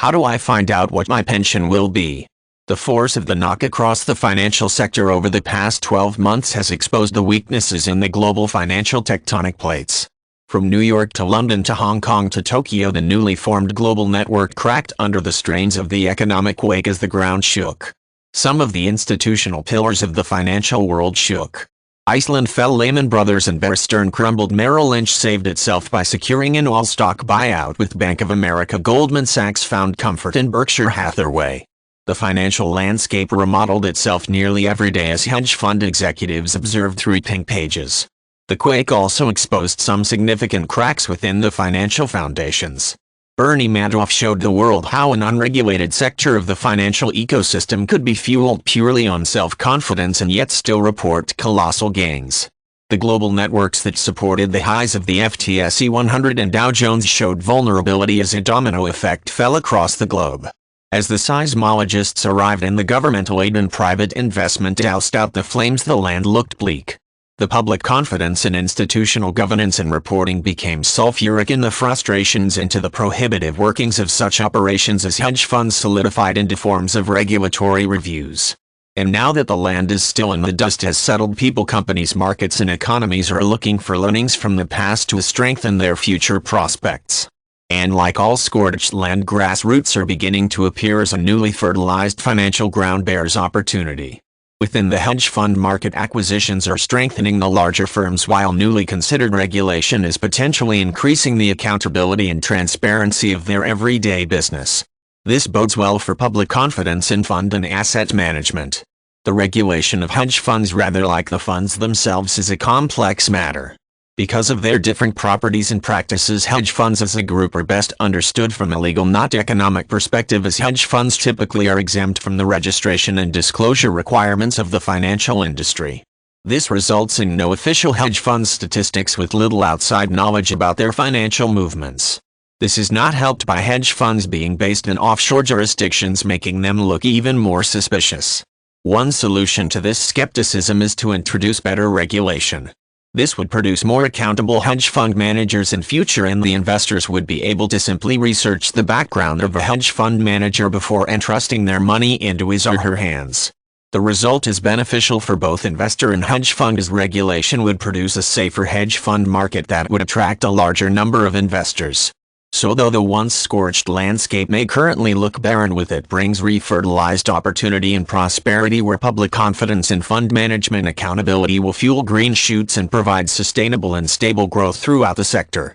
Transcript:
How do I find out what my pension will be? The force of the knock across the financial sector over the past 12 months has exposed the weaknesses in the global financial tectonic plates. From New York to London to Hong Kong to Tokyo, the newly formed global network cracked under the strains of the economic wake as the ground shook. Some of the institutional pillars of the financial world shook. Iceland fell, Lehman Brothers and Bear Stearns crumbled, Merrill Lynch saved itself by securing an all-stock buyout with Bank of America, Goldman Sachs found comfort in Berkshire Hathaway. The financial landscape remodeled itself nearly every day as hedge fund executives observed through pink pages. The quake also exposed some significant cracks within the financial foundations. Bernie Madoff showed the world how an unregulated sector of the financial ecosystem could be fueled purely on self-confidence and yet still report colossal gains. The global networks that supported the highs of the FTSE 100 and Dow Jones showed vulnerability as a domino effect fell across the globe. As the seismologists arrived and the governmental aid and private investment doused out the flames, the land looked bleak. The public confidence in institutional governance and reporting became sulfuric in the frustrations into the prohibitive workings of such operations as hedge funds solidified into forms of regulatory reviews. And now that the land is still and the dust has settled, people, companies, markets and economies are looking for learnings from the past to strengthen their future prospects. And like all scorched land, grassroots are beginning to appear as a newly fertilized financial ground bears opportunity. Within the hedge fund market, acquisitions are strengthening the larger firms while newly considered regulation is potentially increasing the accountability and transparency of their everyday business. This bodes well for public confidence in fund and asset management. The regulation of hedge funds, rather like the funds themselves, is a complex matter. Because of their different properties and practices, hedge funds as a group are best understood from a legal, not economic perspective, as hedge funds typically are exempt from the registration and disclosure requirements of the financial industry. This results in no official hedge fund statistics with little outside knowledge about their financial movements. This is not helped by hedge funds being based in offshore jurisdictions, making them look even more suspicious. One solution to this skepticism is to introduce better regulation. This would produce more accountable hedge fund managers in future, and the investors would be able to simply research the background of a hedge fund manager before entrusting their money into his or her hands. The result is beneficial for both investor and hedge fund, as regulation would produce a safer hedge fund market that would attract a larger number of investors. So though the once scorched landscape may currently look barren, with it brings refertilized opportunity and prosperity where public confidence in fund management accountability will fuel green shoots and provide sustainable and stable growth throughout the sector.